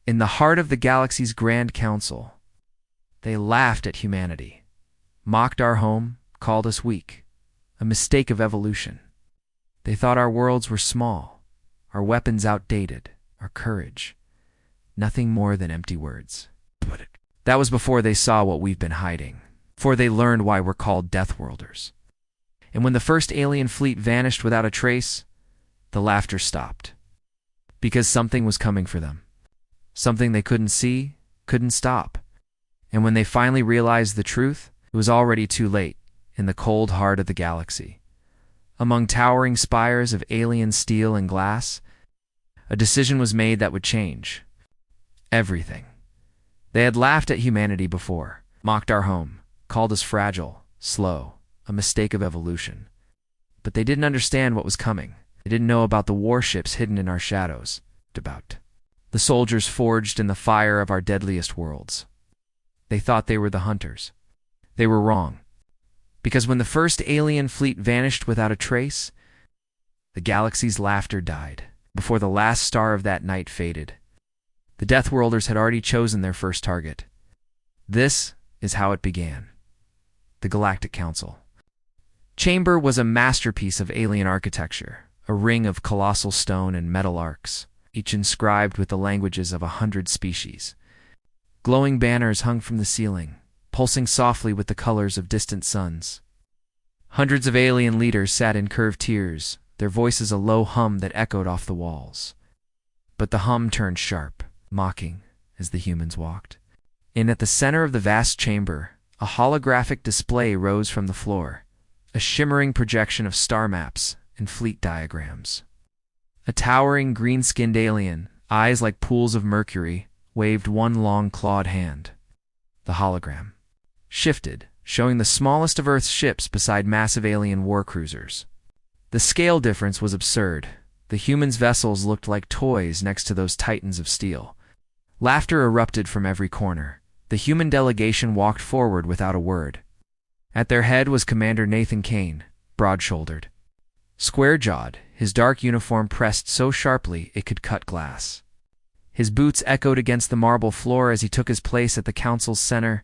In the heart of the galaxy's Grand Council, they laughed at humanity, mocked our home, called us weak, a mistake of evolution. They thought our worlds were small, our weapons outdated, our courage nothing more than empty words. That was before they saw what we've been hiding, before they learned why we're called Deathworlders. And when the first alien fleet vanished without a trace, the laughter stopped. Because something was coming for them. Something they couldn't see, couldn't stop. And when they finally realized the truth, it was already too late, in the cold heart of the galaxy. Among towering spires of alien steel and glass, a decision was made that would change everything. They had laughed at humanity before, mocked our home, called us fragile, slow, a mistake of evolution. But they didn't understand what was coming. They didn't know about the warships hidden in our shadows, about the soldiers forged in the fire of our deadliest worlds. They thought they were the hunters. They were wrong. Because when the first alien fleet vanished without a trace, the galaxy's laughter died before the last star of that night faded. The Deathworlders had already chosen their first target. This is how it began. The Galactic Council. Chamber was a masterpiece of alien architecture, a ring of colossal stone and metal arcs, each inscribed with the languages of 100 species. Glowing banners hung from the ceiling, pulsing softly with the colors of distant suns. Hundreds of alien leaders sat in curved tiers, their voices a low hum that echoed off the walls. But the hum turned sharp, mocking, as the humans walked. And at the center of the vast chamber, a holographic display rose from the floor, a shimmering projection of star maps and fleet diagrams. A towering green-skinned alien, eyes like pools of mercury, waved one long clawed hand. The hologram shifted, showing the smallest of Earth's ships beside massive alien war cruisers. The scale difference was absurd. The humans' vessels looked like toys next to those titans of steel. Laughter erupted from every corner. The human delegation walked forward without a word. At their head was Commander Nathan Kane, broad-shouldered, square-jawed, his dark uniform pressed so sharply it could cut glass. His boots echoed against the marble floor as he took his place at the council's center.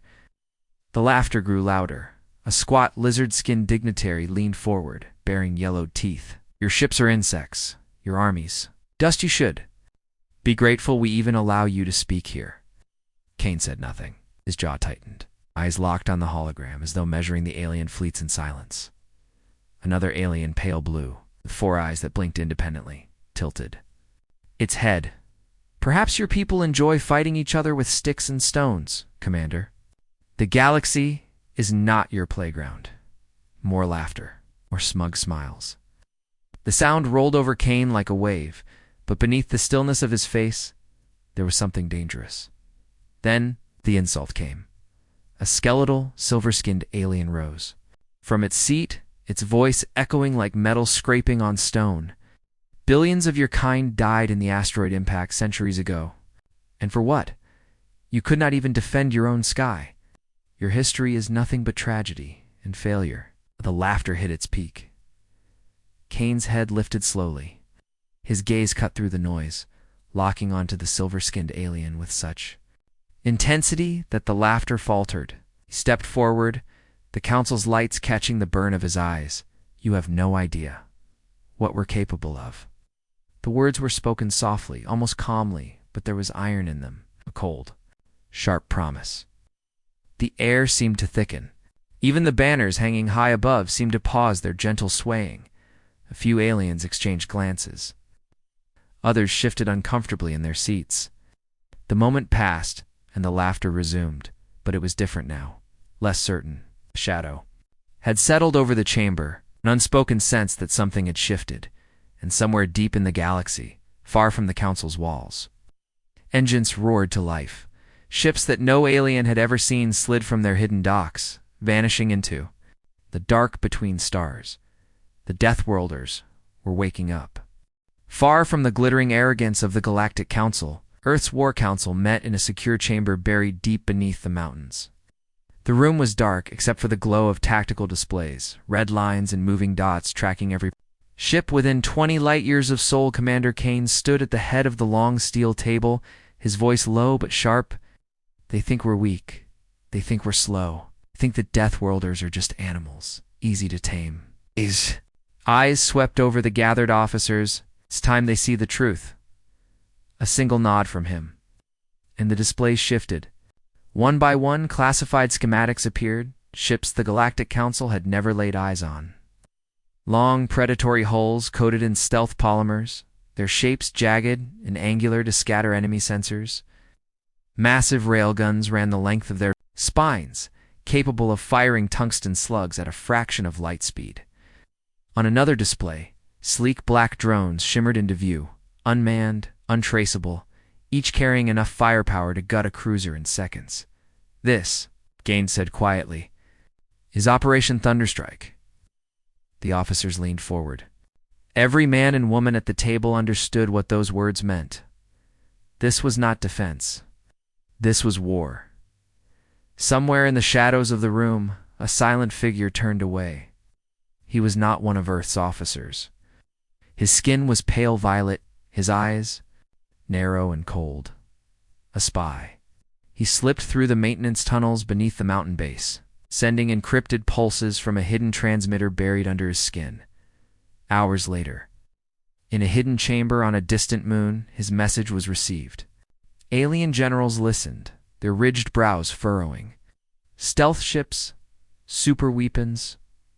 The laughter grew louder. A squat, lizard-skinned dignitary leaned forward, baring yellowed teeth. "Your ships are insects. Your armies. Dust you should. Be grateful we even allow you to speak here." Kane said nothing. His jaw tightened. Eyes locked on the hologram as though measuring the alien fleets in silence. Another alien, pale blue, with 4 eyes that blinked independently, tilted. Its head. "Perhaps your people enjoy fighting each other with sticks and stones, Commander. The galaxy is not your playground." More laughter, more smug smiles. The sound rolled over Kane like a wave, but beneath the stillness of his face, there was something dangerous. Then the insult came. A skeletal, silver-skinned alien rose. From its seat, its voice echoing like metal scraping on stone. "Billions of your kind died in the asteroid impact centuries ago. And for what? You could not even defend your own sky. Your history is nothing but tragedy and failure." The laughter hit its peak. Kane's head lifted slowly. His gaze cut through the noise, locking onto the silver-skinned alien with such intensity that the laughter faltered. He stepped forward, the council's lights catching the burn of his eyes. "You have no idea what we're capable of." The words were spoken softly, almost calmly, but there was iron in them, a cold, sharp promise. The air seemed to thicken. Even the banners hanging high above seemed to pause their gentle swaying. A few aliens exchanged glances. Others shifted uncomfortably in their seats. The moment passed, and the laughter resumed, but it was different now, less certain. A shadow had settled over the chamber, an unspoken sense that something had shifted, and somewhere deep in the galaxy, far from the council's walls. Engines roared to life. Ships that no alien had ever seen slid from their hidden docks, vanishing into the dark between stars. The Deathworlders were waking up. Far from the glittering arrogance of the Galactic Council, Earth's War Council met in a secure chamber buried deep beneath the mountains. The room was dark except for the glow of tactical displays, red lines and moving dots tracking every ship within 20 light-years of Sol. Commander Kane stood at the head of the long steel table, his voice low but sharp. "They think we're weak. They think we're slow. They think that Deathworlders are just animals, easy to tame." His eyes swept over the gathered officers. "It's time they see the truth." A single nod from him, and the display shifted. One by one, classified schematics appeared, ships the Galactic Council had never laid eyes on. Long, predatory hulls coated in stealth polymers, their shapes jagged and angular to scatter enemy sensors. Massive railguns ran the length of their spines, capable of firing tungsten slugs at a fraction of light speed. On another display, sleek black drones shimmered into view, unmanned, untraceable, each carrying enough firepower to gut a cruiser in seconds. "This," Gaines said quietly, "is Operation Thunderstrike." The officers leaned forward. Every man and woman at the table understood what those words meant. This was not defense. This was war. Somewhere in the shadows of the room, a silent figure turned away. He was not one of Earth's officers. His skin was pale violet, his eyes narrow and cold. A spy. He slipped through the maintenance tunnels beneath the mountain base, sending encrypted pulses from a hidden transmitter buried under his skin. Hours later, in a hidden chamber on a distant moon, his message was received. Alien generals listened, their ridged brows furrowing. Stealth ships, super weapons,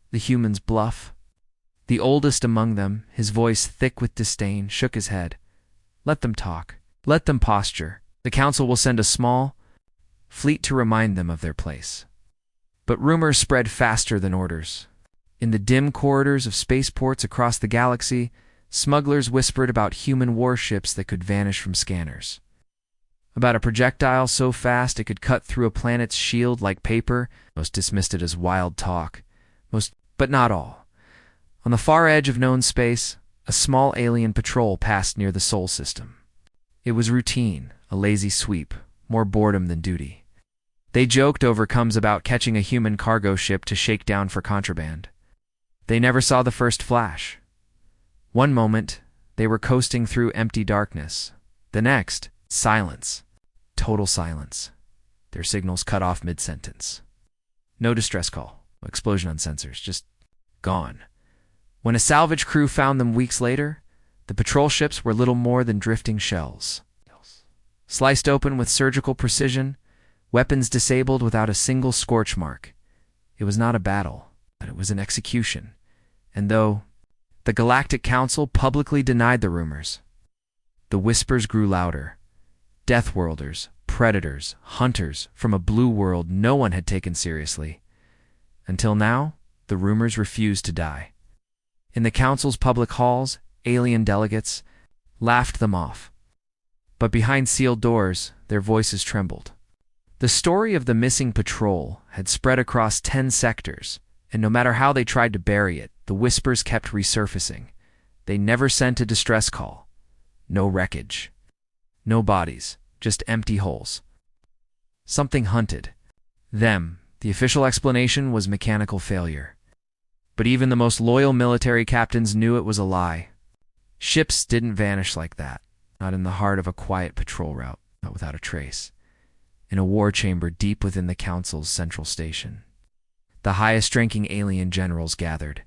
the humans' bluff. The oldest among them, his voice thick with disdain, shook his head. "Let them talk. Let them posture. The Council will send a small fleet to remind them of their place." But rumors spread faster than orders. In the dim corridors of spaceports across the galaxy, smugglers whispered about human warships that could vanish from scanners. About a projectile so fast it could cut through a planet's shield like paper. Most dismissed it as wild talk. But not all. On the far edge of known space, a small alien patrol passed near the Sol system. It was routine, a lazy sweep, more boredom than duty. They joked over comes about catching a human cargo ship to shake down for contraband. They never saw the first flash. One moment, they were coasting through empty darkness. The next, silence. Total silence. Their signals cut off mid-sentence. No distress call. Explosion on sensors. Just gone. When a salvage crew found them weeks later, the patrol ships were little more than drifting shells. Sliced open with surgical precision, weapons disabled without a single scorch mark. It was not a battle, but it was an execution. And though the Galactic Council publicly denied the rumors, the whispers grew louder. Deathworlders, predators, hunters from a blue world no one had taken seriously. Until now, the rumors refused to die. In the Council's public halls, alien delegates laughed them off. But behind sealed doors, their voices trembled. The story of the missing patrol had spread across 10 sectors, and no matter how they tried to bury it, the whispers kept resurfacing. They never sent a distress call. No wreckage. No bodies, just empty holes. Something hunted them. The official explanation was mechanical failure. But even the most loyal military captains knew it was a lie. Ships didn't vanish like that, not in the heart of a quiet patrol route, not without a trace. In a war chamber deep within the Council's central station. The highest-ranking alien generals gathered.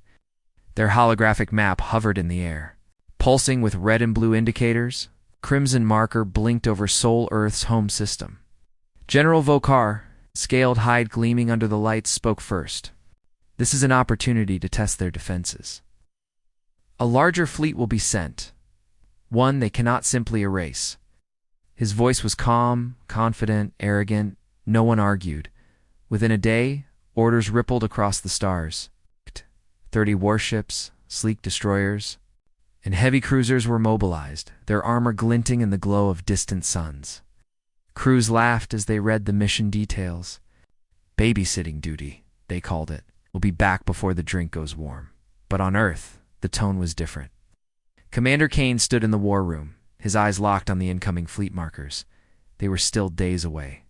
Their holographic map hovered in the air. Pulsing with red and blue indicators, crimson marker blinked over Sol Earth's home system. General Vokar, scaled hide gleaming under the lights, spoke first. This is an opportunity to test their defenses. A larger fleet will be sent, one they cannot simply erase. His voice was calm, confident, arrogant. No one argued. Within a day, orders rippled across the stars. 30 warships, sleek destroyers, and heavy cruisers were mobilized, their armor glinting in the glow of distant suns. Crews laughed as they read the mission details. Babysitting duty, they called it. We'll be back before the drink goes warm. But on Earth, the tone was different. Commander Kane stood in the war room, his eyes locked on the incoming fleet markers. They were still days away.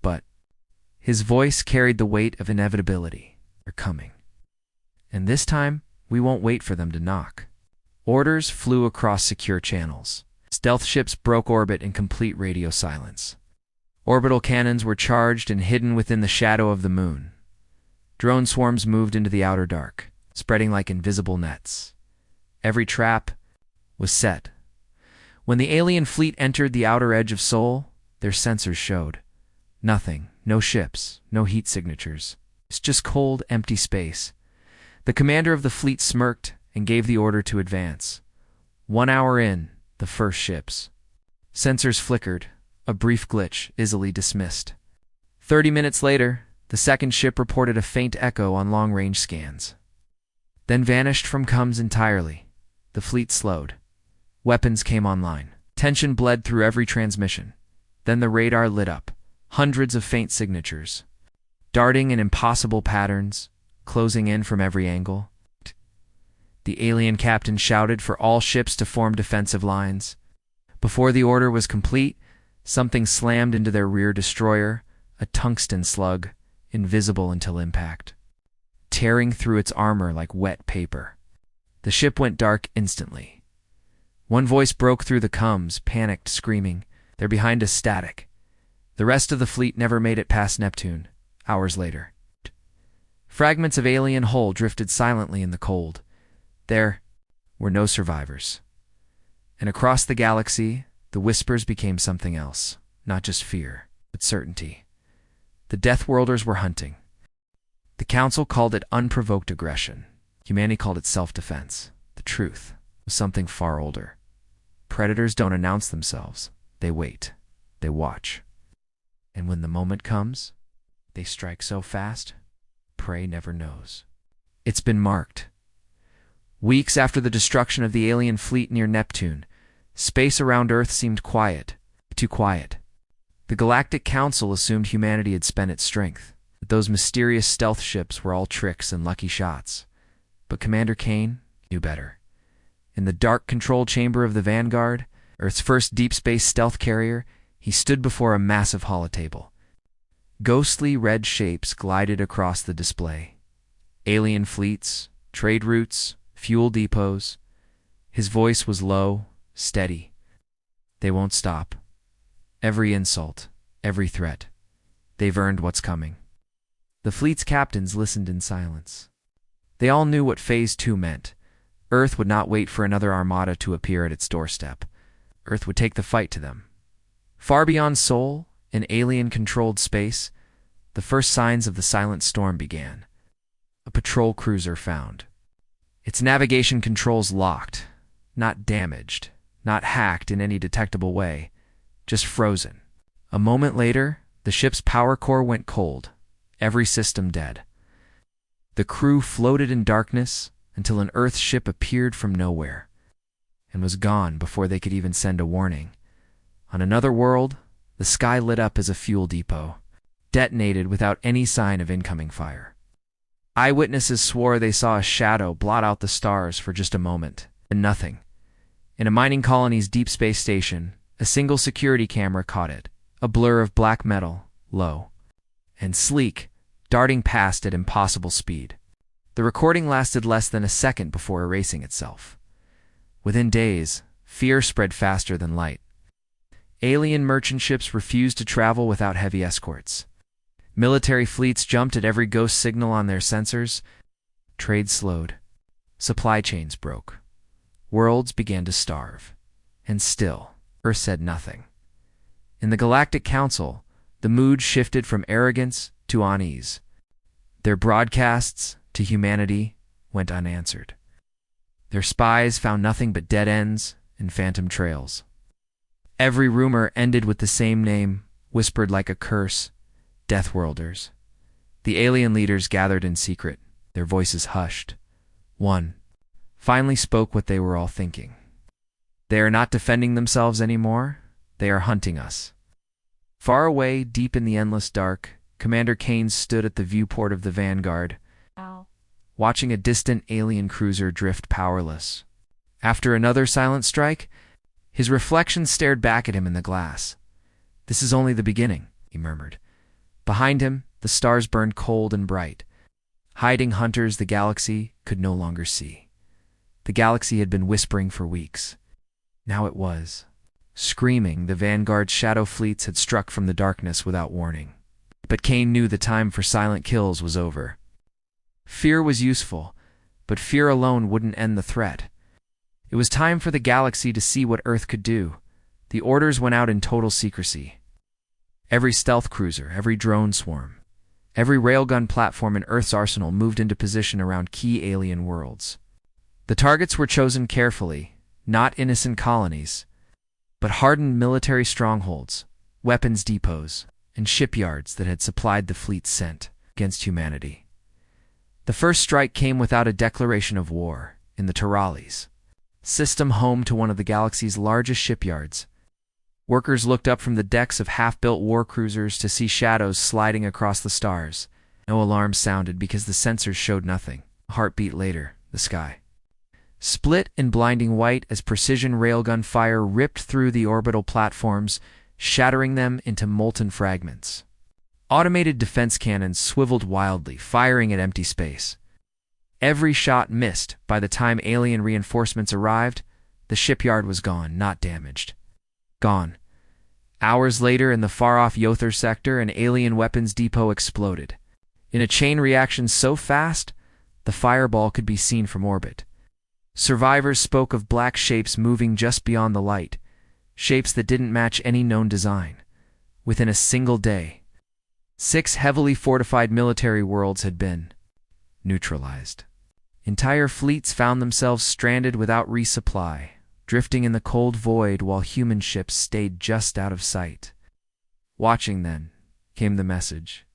But his voice carried the weight of inevitability. They're coming. And this time, we won't wait for them to knock. Orders flew across secure channels. Stealth ships broke orbit in complete radio silence. Orbital cannons were charged and hidden within the shadow of the moon. Drone swarms moved into the outer dark, spreading like invisible nets. Every trap was set. When the alien fleet entered the outer edge of Sol, their sensors showed. Nothing, no ships, no heat signatures. It's just cold, empty space. The commander of the fleet smirked and gave the order to advance. 1 hour in, the first ships. Sensors flickered, a brief glitch, easily dismissed. 30 minutes later, the second ship reported a faint echo on long-range scans. Then vanished from comms entirely. The fleet slowed. Weapons came online. Tension bled through every transmission. Then the radar lit up. Hundreds of faint signatures. Darting in impossible patterns, closing in from every angle. The alien captain shouted for all ships to form defensive lines. Before the order was complete, something slammed into their rear destroyer, a tungsten slug, invisible until impact, tearing through its armor like wet paper. The ship went dark instantly. One voice broke through the comms, panicked, screaming, "They're behind us, static." The rest of the fleet never made it past Neptune, hours later. Fragments of alien hull drifted silently in the cold. There were no survivors. And across the galaxy, the whispers became something else, not just fear, but certainty. The Deathworlders were hunting. The Council called it unprovoked aggression. Humanity called it self-defense. The truth was something far older. Predators don't announce themselves. They wait. They watch. And when the moment comes, they strike so fast, prey never knows. It's been marked. Weeks after the destruction of the alien fleet near Neptune, space around Earth seemed quiet, too quiet. The Galactic Council assumed humanity had spent its strength, that those mysterious stealth ships were all tricks and lucky shots. But Commander Kane knew better. In the dark control chamber of the Vanguard, Earth's first deep space stealth carrier, he stood before a massive holotable. Ghostly red shapes glided across the display. Alien fleets, trade routes, fuel depots. His voice was low, steady. They won't stop. Every insult, every threat. They've earned what's coming. The fleet's captains listened in silence. They all knew what Phase 2 meant. Earth would not wait for another armada to appear at its doorstep. Earth would take the fight to them. Far beyond Sol, in alien-controlled space, the first signs of the silent storm began. A patrol cruiser found. Its navigation controls locked, not damaged, not hacked in any detectable way, just frozen. A moment later, the ship's power core went cold, every system dead. The crew floated in darkness until an Earth ship appeared from nowhere and was gone before they could even send a warning. On another world, the sky lit up as a fuel depot, detonated without any sign of incoming fire. Eyewitnesses swore they saw a shadow blot out the stars for just a moment, and nothing. In a mining colony's deep space station, a single security camera caught it, a blur of black metal, low, and sleek, darting past at impossible speed. The recording lasted less than a second before erasing itself. Within days, fear spread faster than light. Alien merchant ships refused to travel without heavy escorts. Military fleets jumped at every ghost signal on their sensors. Trade slowed. Supply chains broke. Worlds began to starve. And still, Earth said nothing. In the Galactic Council, the mood shifted from arrogance to unease. Their broadcasts to humanity went unanswered. Their spies found nothing but dead ends and phantom trails. Every rumor ended with the same name, whispered like a curse: Deathworlders. The alien leaders gathered in secret, their voices hushed. One finally spoke what they were all thinking. They are not defending themselves anymore. They are hunting us. Far away, deep in the endless dark, Commander Kane stood at the viewport of the Vanguard, watching a distant alien cruiser drift powerless. After another silent strike, his reflection stared back at him in the glass. "This is only the beginning," he murmured. Behind him, the stars burned cold and bright, hiding hunters the galaxy could no longer see. The galaxy had been whispering for weeks. Now it was Screaming, the Vanguard's shadow fleets had struck from the darkness without warning. But Kane knew the time for silent kills was over. Fear was useful, but fear alone wouldn't end the threat. It was time for the galaxy to see what Earth could do. The orders went out in total secrecy. Every stealth cruiser, every drone swarm, every railgun platform in Earth's arsenal moved into position around key alien worlds. The targets were chosen carefully, not innocent colonies, but hardened military strongholds, weapons depots, and shipyards that had supplied the fleet's scent against humanity. The first strike came without a declaration of war in the Terralis, system home to one of the galaxy's largest shipyards. Workers looked up from the decks of half-built war cruisers to see shadows sliding across the stars. No alarm sounded because the sensors showed nothing. A heartbeat later, the sky split in blinding white as precision railgun fire ripped through the orbital platforms, shattering them into molten fragments. Automated defense cannons swiveled wildly, firing at empty space. Every shot missed. By the time alien reinforcements arrived, the shipyard was gone, not damaged. Gone. Hours later, in the far-off Yothar sector, an alien weapons depot exploded. In a chain reaction so fast, the fireball could be seen from orbit. Survivors spoke of black shapes moving just beyond the light, shapes that didn't match any known design. Within a single day, 6 heavily fortified military worlds had been neutralized. Entire fleets found themselves stranded without resupply, drifting in the cold void while human ships stayed just out of sight. Watching then came the message.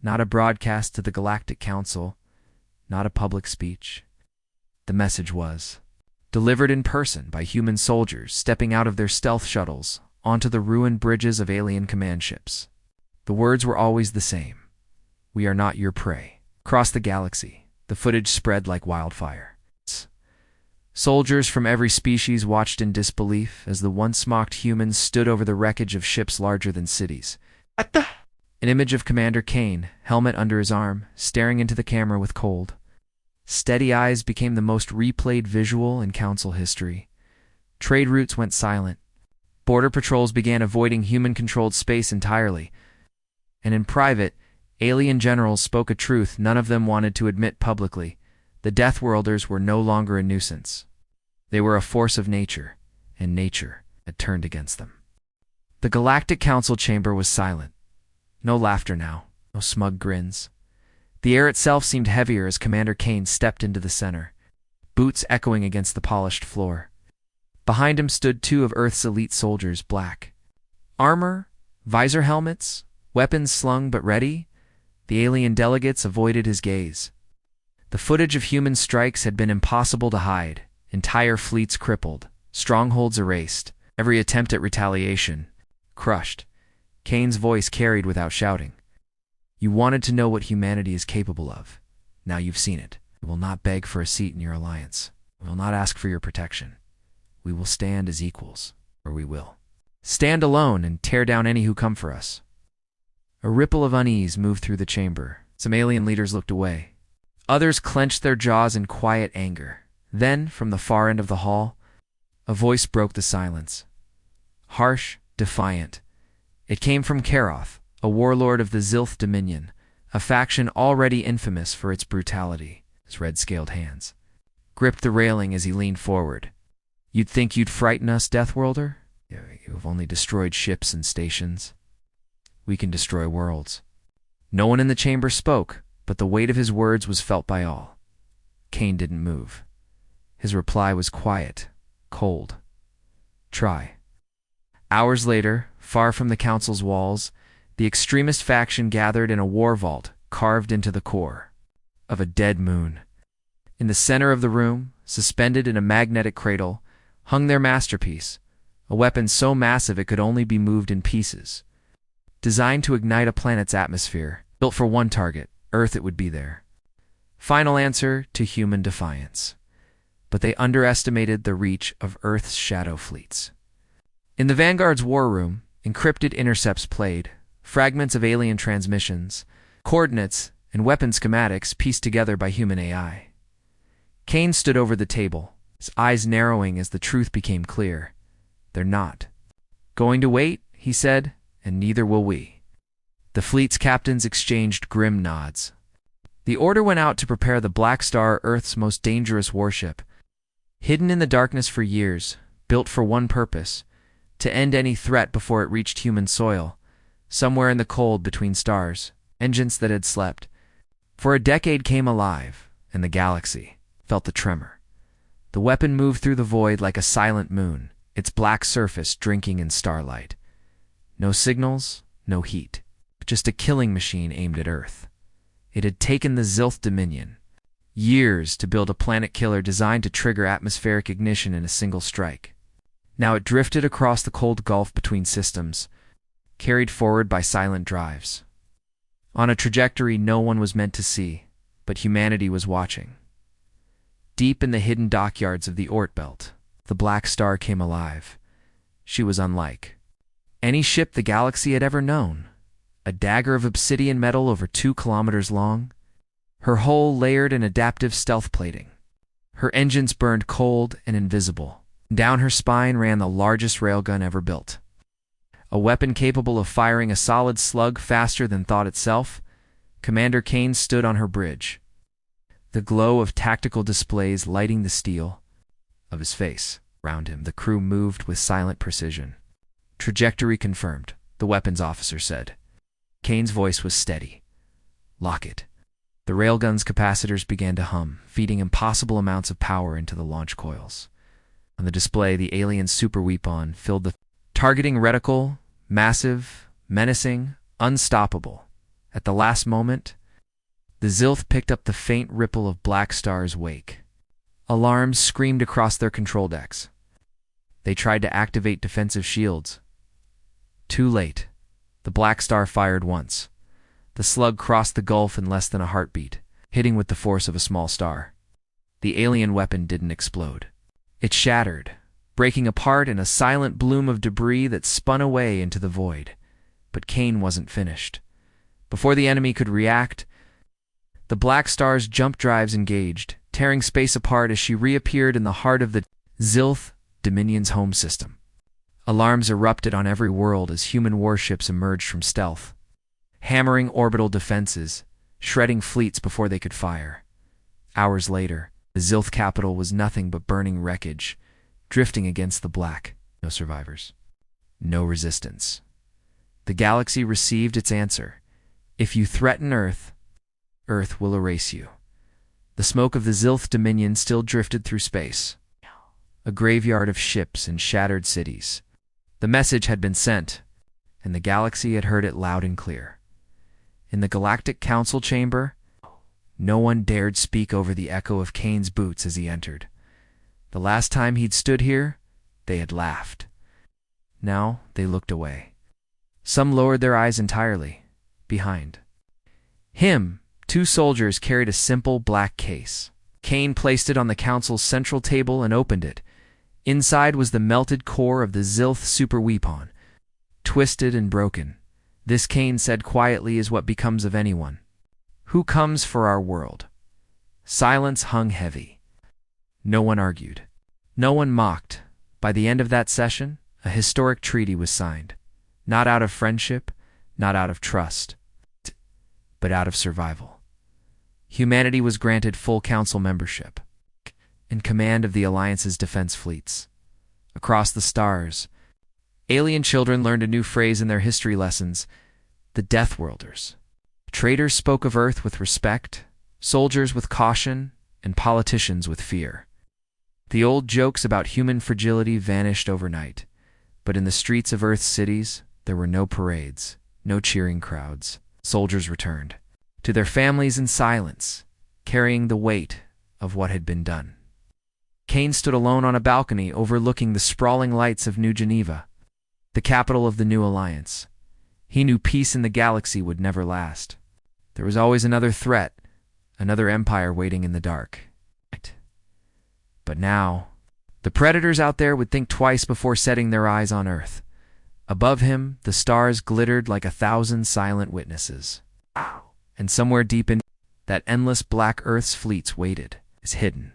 Not a broadcast to the Galactic Council, not a public speech. The message was delivered in person by human soldiers stepping out of their stealth shuttles onto the ruined bridges of alien command ships. The words were always the same. We are not your prey. Across the galaxy, the footage spread like wildfire. Soldiers from every species watched in disbelief as the once mocked humans stood over the wreckage of ships larger than cities. An image of Commander Kane, helmet under his arm, staring into the camera with cold, steady eyes became the most replayed visual in Council history. Trade routes went silent. Border patrols began avoiding human-controlled space entirely. And in private, alien generals spoke a truth none of them wanted to admit publicly. The Deathworlders were no longer a nuisance. They were a force of nature, and nature had turned against them. The Galactic Council chamber was silent. No laughter now, no smug grins. The air itself seemed heavier as Commander Kane stepped into the center, boots echoing against the polished floor. Behind him stood 2 of Earth's elite soldiers, black armor, visor helmets, weapons slung but ready. The alien delegates avoided his gaze. The footage of human strikes had been impossible to hide. Entire fleets crippled, strongholds erased, every attempt at retaliation crushed. Kane's voice carried without shouting. You wanted to know what humanity is capable of. Now you've seen it. We will not beg for a seat in your alliance. We will not ask for your protection. We will stand as equals, or we will stand alone and tear down any who come for us. A ripple of unease moved through the chamber. Some alien leaders looked away. Others clenched their jaws in quiet anger. Then, from the far end of the hall, a voice broke the silence. Harsh, defiant. It came from Karoth, a warlord of the Zilth Dominion, a faction already infamous for its brutality. His red-scaled hands gripped the railing as he leaned forward. You'd think you'd frighten us, Deathworlder? You have only destroyed ships and stations. We can destroy worlds. No one in the chamber spoke, but the weight of his words was felt by all. Kane didn't move. His reply was quiet, cold. Try. Hours later, far from the council's walls, the extremist faction gathered in a war vault carved into the core of a dead moon. In the center of the room, suspended in a magnetic cradle, hung their masterpiece, a weapon so massive it could only be moved in pieces. Designed to ignite a planet's atmosphere, built for one target, Earth, it would be there. Final answer to human defiance. But they underestimated the reach of Earth's shadow fleets. In the Vanguard's war room, encrypted intercepts played, fragments of alien transmissions, coordinates, and weapon schematics pieced together by human AI. Kane stood over the table, his eyes narrowing as the truth became clear. They're not "Going to wait," he said, "and neither will we." The fleet's captains exchanged grim nods. The order went out to prepare the Black Star, Earth's most dangerous warship. Hidden in the darkness for years, built for one purpose, to end any threat before it reached human soil, somewhere in the cold between stars, engines that had slept, for a decade came alive, and the galaxy felt the tremor. The weapon moved through the void like a silent moon, its black surface drinking in starlight. No signals, no heat, just a killing machine aimed at Earth. It had taken the Zilth Dominion years to build a planet killer designed to trigger atmospheric ignition in a single strike. Now it drifted across the cold gulf between systems, carried forward by silent drives. On a trajectory no one was meant to see, but humanity was watching. Deep in the hidden dockyards of the Oort Belt, the Black Star came alive. She was unlike any ship the galaxy had ever known. A dagger of obsidian metal over 2 kilometers long, her hull layered in adaptive stealth plating. Her engines burned cold and invisible. Down her spine ran the largest railgun ever built. A weapon capable of firing a solid slug faster than thought itself, Commander Kane stood on her bridge, the glow of tactical displays lighting the steel of his face. Around him, the crew moved with silent precision. "Trajectory confirmed," the weapons officer said. Kane's voice was steady. "Lock it." The railgun's capacitors began to hum, feeding impossible amounts of power into the launch coils. On the display, the alien super weapon filled the targeting reticle, massive, menacing, unstoppable. At the last moment, the Zilth picked up the faint ripple of Black Star's wake. Alarms screamed across their control decks. They tried to activate defensive shields. Too late. The Black Star fired once. The slug crossed the gulf in less than a heartbeat, hitting with the force of a small star. The alien weapon didn't explode. It shattered, breaking apart in a silent bloom of debris that spun away into the void. But Kane wasn't finished. Before the enemy could react, the Black Star's jump drives engaged, tearing space apart as she reappeared in the heart of the Zilth Dominion's home system. Alarms erupted on every world as human warships emerged from stealth, hammering orbital defenses, shredding fleets before they could fire. Hours later, the Zilth capital was nothing but burning wreckage, drifting against the black. No survivors. No resistance. The galaxy received its answer. If you threaten Earth, Earth will erase you. The smoke of the Zilth Dominion still drifted through space, a graveyard of ships and shattered cities. The message had been sent, and the galaxy had heard it loud and clear. In the Galactic Council chamber, no one dared speak over the echo of Kane's boots as he entered. The last time he'd stood here, they had laughed. Now they looked away. Some lowered their eyes entirely. Behind him, 2 soldiers carried a simple black case. Kane placed it on the council's central table and opened it. Inside was the melted core of the Zilth super weapon, twisted and broken. This, Kane said quietly, is what becomes of anyone who comes for our world. Silence hung heavy. No one argued. No one mocked. By the end of that session, a historic treaty was signed. Not out of friendship, not out of trust, but out of survival. Humanity was granted full council membership and command of the Alliance's defense fleets. Across the stars, alien children learned a new phrase in their history lessons: the Deathworlders. Traders spoke of Earth with respect, soldiers with caution, and politicians with fear. The old jokes about human fragility vanished overnight, but in the streets of Earth's cities, there were no parades, no cheering crowds. Soldiers returned to their families in silence, carrying the weight of what had been done. Kane stood alone on a balcony overlooking the sprawling lights of New Geneva, the capital of the new alliance. He knew peace in the galaxy would never last. There was always another threat, another empire waiting in the dark. But now, the predators out there would think twice before setting their eyes on Earth. Above him, the stars glittered like 1,000 silent witnesses. And somewhere deep in that endless black Earth's fleets waited, is hidden,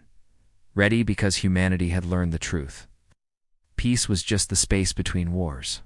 ready because humanity had learned the truth. Peace was just the space between wars.